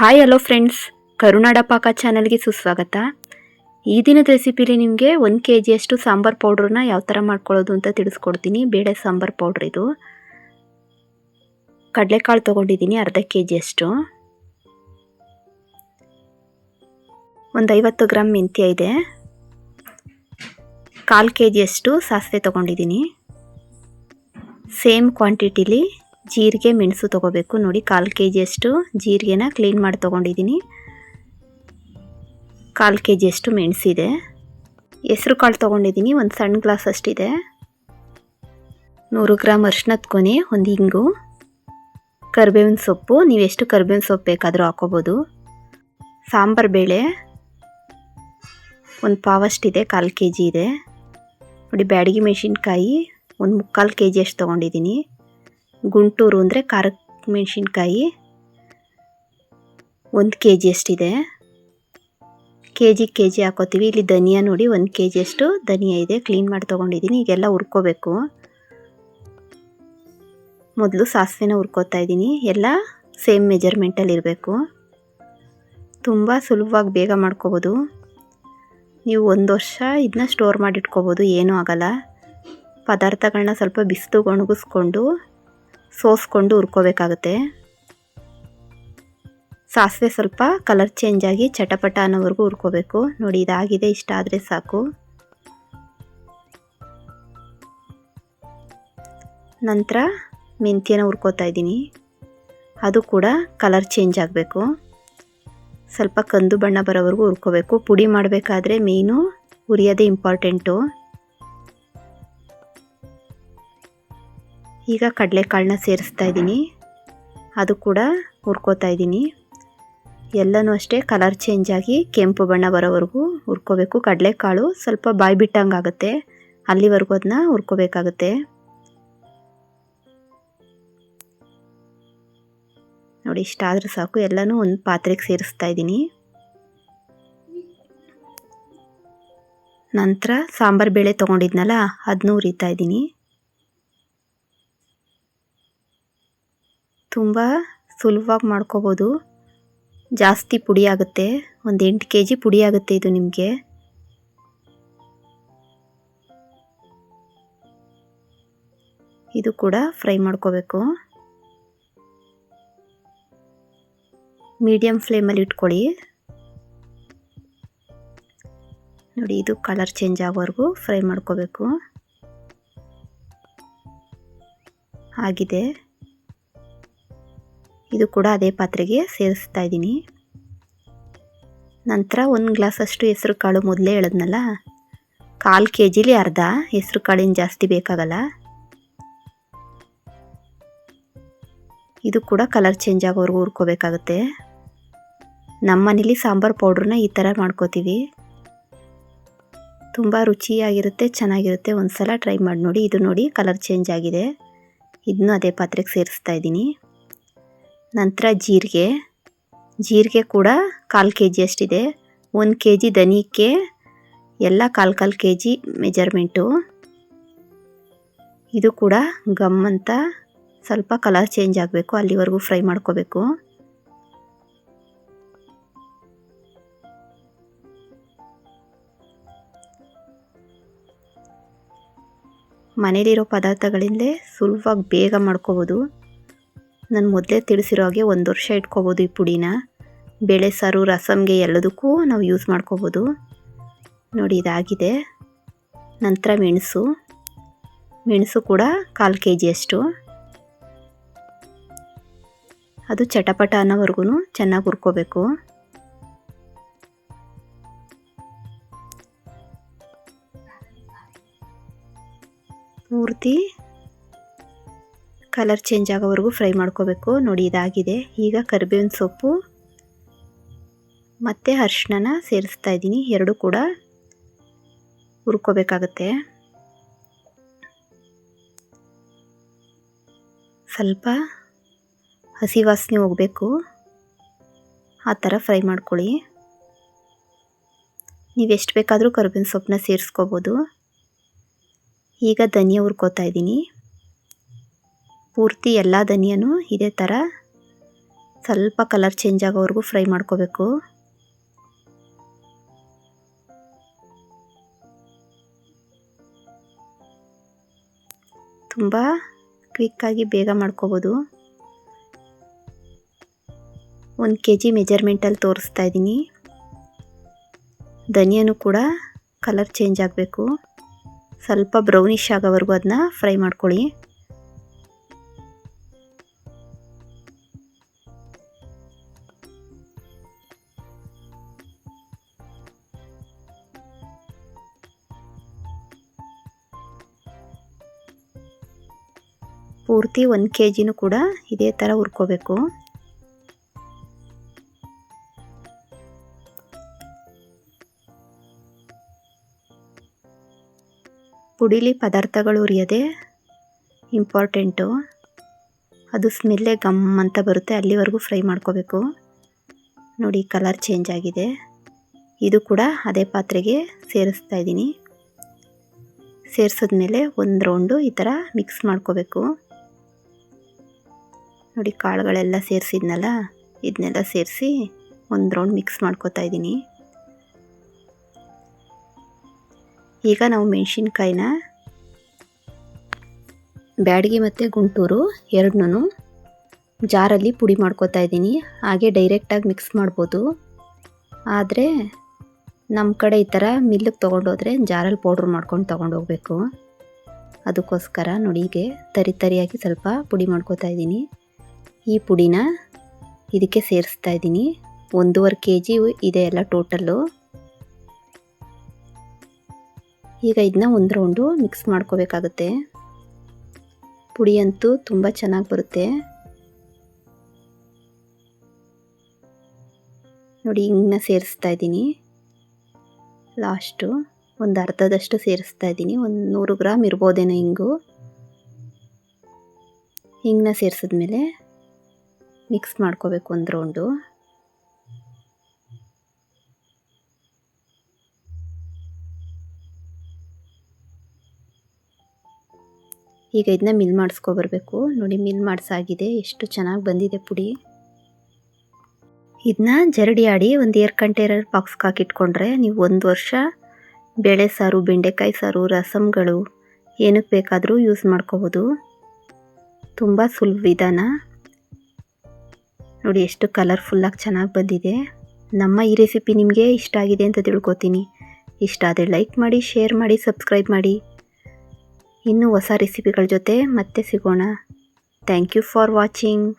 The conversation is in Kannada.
ಹಾಯ್ ಹಲೋ ಫ್ರೆಂಡ್ಸ್, ಕರುನಾಡ ಪಾಕ ಚಾನಲ್ಗೆ ಸುಸ್ವಾಗತ. ಈ ದಿನದ ರೆಸಿಪಿಲಿ ನಿಮಗೆ 1 kg ಸಾಂಬಾರ್ ಪೌಡ್ರನ್ನ ಯಾವ ಥರ ಮಾಡ್ಕೊಳ್ಳೋದು ಅಂತ ತಿಳಿಸ್ಕೊಡ್ತೀನಿ. ಬೇಳೆ ಸಾಂಬಾರ್ ಪೌಡ್ರ್ ಇದು. ಕಡಲೆಕಾಳು ತೊಗೊಂಡಿದ್ದೀನಿ ಅರ್ಧ kg. ಒಂದು 50 ಗ್ರಾಮ್ ಮೆಂತ್ಯ ಇದೆ. 1/4 kg ಸಾಸಿವೆ ತೊಗೊಂಡಿದ್ದೀನಿ. ಸೇಮ್ ಕ್ವಾಂಟಿಟಿಲಿ ಜೀರಿಗೆ ಮೆಣಸು ತೊಗೋಬೇಕು. ನೋಡಿ, 1/4 kg ಜೀರಿಗೆನ ಕ್ಲೀನ್ ಮಾಡಿ ತೊಗೊಂಡಿದ್ದೀನಿ. 1/4 kg ಮೆಣಸಿದೆ. ಹೆಸರು ಕಾಳು ತೊಗೊಂಡಿದ್ದೀನಿ, ಒಂದು ಸಣ್ಣ ಗ್ಲಾಸ್ ಅಷ್ಟಿದೆ. 100 ಗ್ರಾಮ್ ಅರಿಶಿನದ ಕೊನೆ, ಒಂದು ಇಂಗು, ಕರಿಬೇವಿನ ಸೊಪ್ಪು. ನೀವು ಎಷ್ಟು ಕರಿಬೇವಿನ ಸೊಪ್ಪು ಬೇಕಾದರೂ ಹಾಕೋಬೋದು. ಸಾಂಬಾರು ಬೇಳೆ ಒಂದು ಪಾವಷ್ಟಿದೆ, 1/4 kg ಇದೆ. ನೋಡಿ, ಬ್ಯಾಡಗಿ ಮೆಣಸಿನ್ಕಾಯಿ ಒಂದು 3/4 kg ತೊಗೊಂಡಿದ್ದೀನಿ. ಗುಂಟೂರು ಅಂದರೆ ಖಾರಕ್ಕೆ ಮೆಣಸಿನ್ಕಾಯಿ 1 kg ಇದೆ. kg ಹಾಕೋತೀವಿ. ಇಲ್ಲಿ ಧನಿಯಾ ನೋಡಿ, 1 kg ಧನಿಯಾ ಇದೆ, ಕ್ಲೀನ್ ಮಾಡಿ ತೊಗೊಂಡಿದ್ದೀನಿ. ಈಗೆಲ್ಲ ಹುರ್ಕೋಬೇಕು. ಮೊದಲು ಸಾಸಿವೆನ ಹುರ್ಕೋತಾ ಇದ್ದೀನಿ. ಎಲ್ಲ ಸೇಮ್ ಮೆಜರ್ಮೆಂಟಲ್ಲಿ ಇರಬೇಕು. ತುಂಬ ಸುಲಭವಾಗಿ ಬೇಗ ಮಾಡ್ಕೋಬೋದು. ನೀವು 1 ವರ್ಷ ಇದನ್ನ ಸ್ಟೋರ್ ಮಾಡಿಟ್ಕೋಬೋದು, ಏನೂ ಆಗಲ್ಲ. ಪದಾರ್ಥಗಳನ್ನ ಸ್ವಲ್ಪ ಬಿಸಿದು ಒಣಗಿಸ್ಕೊಂಡು ಸೋಸ್ಕೊಂಡು ಹುರ್ಕೋಬೇಕಾಗುತ್ತೆ. ಸಾಸಿವೆ ಸ್ವಲ್ಪ ಕಲರ್ ಚೇಂಜ್ ಆಗಿ ಚಟಪಟ ಅನ್ನೋವರೆಗೂ ಹುರ್ಕೋಬೇಕು. ನೋಡಿ, ಇದಾಗಿದೆ, ಇಷ್ಟ ಆದರೆ ಸಾಕು. ನಂತರ ಮೆಂತ್ಯನ ಹುರ್ಕೋತಾ ಇದ್ದೀನಿ. ಅದು ಕೂಡ ಕಲರ್ ಚೇಂಜ್ ಆಗಬೇಕು. ಸ್ವಲ್ಪ ಕಂದು ಬಣ್ಣ ಬರೋವರೆಗೂ ಹುರ್ಕೋಬೇಕು. ಪುಡಿ ಮಾಡಬೇಕಾದ್ರೆ ಮೇಯ್ನು ಹುರಿಯೋದೇ ಇಂಪಾರ್ಟೆಂಟು. ಈಗ ಕಡಲೆಕಾಳನ್ನ ಸೇರಿಸ್ತಾ ಇದ್ದೀನಿ. ಅದು ಕೂಡ ಹುರ್ಕೋತಾ ಇದ್ದೀನಿ. ಎಲ್ಲನೂ ಅಷ್ಟೇ ಕಲರ್ ಚೇಂಜ್ ಆಗಿ ಕೆಂಪು ಬಣ್ಣ ಬರೋವರೆಗೂ ಹುರ್ಕೋಬೇಕು. ಕಡಲೆಕಾಳು ಸ್ವಲ್ಪ ಬಾಯಿ ಬಿಟ್ಟಂಗೆ ಆಗುತ್ತೆ, ಅಲ್ಲಿವರೆಗೂ ಅದನ್ನ ಹುರ್ಕೋಬೇಕಾಗುತ್ತೆ. ನೋಡಿ, ಇಷ್ಟ ಆದರೂ ಸಾಕು. ಎಲ್ಲನೂ ಒಂದು ಪಾತ್ರೆಗೆ ಸೇರಿಸ್ತಾ ಇದ್ದೀನಿ. ನಂತರ ಸಾಂಬಾರು ಬೇಳೆ ತೊಗೊಂಡಿದ್ನಲ್ಲ, ಅದನ್ನೂ ಹುರಿತಾ ಇದ್ದೀನಿ. ತುಂಬ ಸುಲಭವಾಗಿ ಮಾಡ್ಕೋಬೋದು. ಜಾಸ್ತಿ ಪುಡಿ ಆಗುತ್ತೆ, ಒಂದು 8 kg ಪುಡಿ ಆಗುತ್ತೆ ಇದು ನಿಮಗೆ. ಇದು ಕೂಡ ಫ್ರೈ ಮಾಡ್ಕೋಬೇಕು. ಮೀಡಿಯಮ್ ಫ್ಲೇಮಲ್ಲಿ ಇಟ್ಕೊಳ್ಳಿ. ನೋಡಿ, ಇದು ಕಲರ್ ಚೇಂಜ್ ಆಗೋವರೆಗೂ ಫ್ರೈ ಮಾಡ್ಕೋಬೇಕು. ಆಗಿದೆ. ಇದು ಕೂಡ ಅದೇ ಪಾತ್ರೆಗೆ ಸೇರಿಸ್ತಾ ಇದ್ದೀನಿ. ನಂತರ 1 ಗ್ಲಾಸಷ್ಟು ಹೆಸರು ಕಾಳು ಮೊದಲೇ ಹೇಳಿದ್ನಲ್ಲ, 1/4 kgಲಿ ಅರ್ಧ. ಹೆಸರು ಕಾಳಿನ ಜಾಸ್ತಿ ಬೇಕಾಗಲ್ಲ. ಇದು ಕೂಡ ಕಲರ್ ಚೇಂಜ್ ಆಗೋವರೆಗೂ ಹುರ್ಕೋಬೇಕಾಗುತ್ತೆ. ನಮ್ಮ ಮನೇಲಿ ಸಾಂಬಾರು ಪೌಡ್ರನ್ನ ಈ ಥರ ಮಾಡ್ಕೋತೀವಿ. ತುಂಬ ರುಚಿಯಾಗಿರುತ್ತೆ, ಚೆನ್ನಾಗಿರುತ್ತೆ. ಒಂದು ಸಲ ಟ್ರೈ ಮಾಡಿ ನೋಡಿ. ಇದು ನೋಡಿ, ಕಲರ್ ಚೇಂಜ್ ಆಗಿದೆ. ಇದನ್ನು ಅದೇ ಪಾತ್ರೆಗೆ ಸೇರಿಸ್ತಾ ಇದ್ದೀನಿ. ನಂತರ ಜೀರಿಗೆ ಕೂಡ 1/4 kg ಅಷ್ಟಿದೆ. 1 kg ಧನಿಯಕ್ಕೆ ಎಲ್ಲ 1/4 kg ಮೆಜರ್ಮೆಂಟು. ಇದು ಕೂಡ ಗಮ್ ಅಂತ ಸ್ವಲ್ಪ ಕಲರ್ ಚೇಂಜ್ ಆಗಬೇಕು, ಅಲ್ಲಿವರೆಗೂ ಫ್ರೈ ಮಾಡ್ಕೋಬೇಕು. ಮನೇಲಿರೋ ಪದಾರ್ಥಗಳಿಂದಲೇ ಸುಲಭವಾಗಿ ಬೇಗ ಮಾಡ್ಕೋಬೋದು. ನಾನು ಮೊದಲೇ ತಿಳಿಸಿರೋ ಹಾಗೆ 1 ವರ್ಷ ಇಟ್ಕೋಬೋದು ಈ ಪುಡಿನ. ಬೇಳೆ ಸಾರು, ರಸಮ್ಗೆ ಎಲ್ಲದಕ್ಕೂ ನಾವು ಯೂಸ್ ಮಾಡ್ಕೋಬೋದು. ನೋಡಿ, ಇದಾಗಿದೆ. ನಂತರ ಮೆಣಸು ಕೂಡ 1/4 kg. ಅದು ಚಟಪಟ ಅನ್ನೋವರೆಗೂ ಚೆನ್ನಾಗಿ ಹುರ್ಕೋಬೇಕು. ಪೂರ್ತಿ ಕಲರ್ ಚೇಂಜ್ ಆಗೋವರೆಗೂ ಫ್ರೈ ಮಾಡ್ಕೋಬೇಕು. ನೋಡಿ, ಇದಾಗಿದೆ. ಈಗ ಕರಿಬೇವಿನ ಸೊಪ್ಪು ಮತ್ತು ಅರಿಶಿನ ಸೇರಿಸ್ತಾ ಇದ್ದೀನಿ. ಎರಡು ಕೂಡ ಹುರ್ಕೋಬೇಕಾಗುತ್ತೆ. ಸ್ವಲ್ಪ ಹಸಿ ವಾಸನೆ ಹೋಗಬೇಕು, ಆ ಥರ ಫ್ರೈ ಮಾಡ್ಕೊಳ್ಳಿ. ನೀವು ಎಷ್ಟು ಬೇಕಾದರೂ ಕರಿಬೇವಿನ ಸೊಪ್ಪನ್ನ ಸೇರಿಸ್ಕೋಬೋದು. ಈಗ ಧನಿಯಾ ಹುರ್ಕೋತಾ ಇದ್ದೀನಿ. ಪೂರ್ತಿ ಎಲ್ಲ ಧನಿಯಾನು ಇದೇ ಥರ ಸ್ವಲ್ಪ ಕಲರ್ ಚೇಂಜ್ ಆಗೋವರೆಗೂ ಫ್ರೈ ಮಾಡ್ಕೋಬೇಕು. ತುಂಬ ಕ್ವಿಕ್ಕಾಗಿ ಬೇಗ ಮಾಡ್ಕೋಬೋದು. 1 kg ಮೆಜರ್ಮೆಂಟಲ್ಲಿ ತೋರಿಸ್ತಾ ಇದ್ದೀನಿ. ಧನಿಯನು ಕೂಡ ಕಲರ್ ಚೇಂಜ್ ಆಗಬೇಕು. ಸ್ವಲ್ಪ ಬ್ರೌನಿಷ್ ಆಗೋವರೆಗೂ ಅದನ್ನ ಫ್ರೈ ಮಾಡ್ಕೊಳ್ಳಿ. ಪೂರ್ತಿ 1 kgನೂ ಕೂಡ ಇದೇ ಥರ ಹುರ್ಕೋಬೇಕು. ಪುಡಿಲಿ ಪದಾರ್ಥಗಳು ಹುರಿಯೋದೇ ಇಂಪಾರ್ಟೆಂಟು. ಅದು ಸ್ಮೆಲ್ಲೇ ಗಮ್ ಅಂತ ಬರುತ್ತೆ, ಅಲ್ಲಿವರೆಗೂ ಫ್ರೈ ಮಾಡ್ಕೋಬೇಕು. ನೋಡಿ ಕಲರ್ ಚೇಂಜ್ ಆಗಿದೆ. ಇದು ಕೂಡ ಅದೇ ಪಾತ್ರೆಗೆ ಸೇರಿಸ್ತಾ ಇದ್ದೀನಿ. ಸೇರಿಸಿದ್ಮೇಲೆ ಒಂದು ರೌಂಡು ಈ ಥರ ಮಿಕ್ಸ್ ಮಾಡ್ಕೋಬೇಕು. ನೋಡಿ ಕಾಳುಗಳೆಲ್ಲ ಸೇರಿಸಿದ್ನಲ್ಲ, ಇದನ್ನೆಲ್ಲ ಸೇರಿಸಿ ಒಂದು ರೌಂಡ್ ಮಿಕ್ಸ್ ಮಾಡ್ಕೋತಾ ಇದ್ದೀನಿ. ಈಗ ನಾವು ಮೆಣಸಿನ್ಕಾಯಿನ ಬ್ಯಾಡಗಿ ಮತ್ತು ಗುಂಟೂರು ಎರಡನ್ನೂ ಜಾರಲ್ಲಿ ಪುಡಿ ಮಾಡ್ಕೋತಾ ಇದ್ದೀನಿ. ಹಾಗೆ ಡೈರೆಕ್ಟಾಗಿ ಮಿಕ್ಸ್ ಮಾಡ್ಬೋದು, ಆದರೆ ನಮ್ಮ ಕಡೆ ಈ ಥರ ಮಿಲ್ಲಿಗೆ ತೊಗೊಂಡೋದ್ರೆ ಜಾರಲ್ಲಿ ಪೌಡ್ರ್ ಮಾಡ್ಕೊಂಡು ತೊಗೊಂಡೋಗ್ಬೇಕು. ಅದಕ್ಕೋಸ್ಕರ ನೋಡಿ ಹೀಗೆ ತರಿ ತರಿಯಾಗಿ ಸ್ವಲ್ಪ ಪುಡಿ ಮಾಡ್ಕೋತಾ ಇದ್ದೀನಿ. ಈ ಪುಡಿನ ಇದಕ್ಕೆ ಸೇರಿಸ್ತಾ ಇದ್ದೀನಿ. 1.5 kg ಇದೆ ಎಲ್ಲ ಟೋಟಲ್ಲು. ಈಗ ಇದನ್ನ ಒಂದು ರೌಂಡು ಮಿಕ್ಸ್ ಮಾಡ್ಕೋಬೇಕಾಗುತ್ತೆ. ಪುಡಿ ಅಂತೂ ತುಂಬ ಚೆನ್ನಾಗಿ ಬರುತ್ತೆ. ನೋಡಿ ಹಿಂಗನ್ನ ಸೇರಿಸ್ತಾ ಇದ್ದೀನಿ. ಲಾಸ್ಟು ಒಂದು ಅರ್ಧದಷ್ಟು ಸೇರಿಸ್ತಾ ಇದ್ದೀನಿ. ಒಂದು 100 ಗ್ರಾಮ್ ಇರ್ಬೋದೇನೋ ಹಿಂಗು. ಹಿಂಗನ್ನ ಸೇರಿಸಿದ್ಮೇಲೆ ಮಿಕ್ಸ್ ಮಾಡ್ಕೋಬೇಕು ಒಂದು ರೌಂಡು. ಈಗ ಇದನ್ನ ಮಿಲ್ ಮಾಡಿಸ್ಕೊಬರ್ಬೇಕು. ನೋಡಿ ಮಿಲ್ ಮಾಡಿಸಾಗಿದೆ, ಎಷ್ಟು ಚೆನ್ನಾಗಿ ಬಂದಿದೆ ಪುಡಿ. ಇದನ್ನ ಜರಡಿ ಆಡಿ ಒಂದು ಏರ್ ಕಂಟೈನರ್ ಬಾಕ್ಸ್ಗೆ ಹಾಕಿಟ್ಕೊಂಡ್ರೆ ನೀವು 1 ವರ್ಷ ಬೇಳೆ ಸಾರು, ಬೆಂಡೆಕಾಯಿ ಸಾರು, ರಸಮ್ಗಳು ಏನಕ್ಕೆ ಬೇಕಾದರೂ ಯೂಸ್ ಮಾಡ್ಕೋಬೋದು. ತುಂಬ ಸುಲಭ ವಿಧಾನ. ನೋಡಿ ಎಷ್ಟು ಕಲರ್ಫುಲ್ಲಾಗಿ ಚೆನ್ನಾಗಿ ಬಂದಿದೆ. ನಮ್ಮ ಈ ರೆಸಿಪಿ ನಿಮಗೆ ಇಷ್ಟ ಆಗಿದೆ ಅಂತ ತಿಳ್ಕೊತೀನಿ. ಇಷ್ಟ ಆದರೆ ಲೈಕ್ ಮಾಡಿ, ಶೇರ್ ಮಾಡಿ, ಸಬ್ಸ್ಕ್ರೈಬ್ ಮಾಡಿ. ಇನ್ನೂ ಹೊಸ ರೆಸಿಪಿಗಳ ಜೊತೆ ಮತ್ತೆ ಸಿಗೋಣ. Thank you for watching.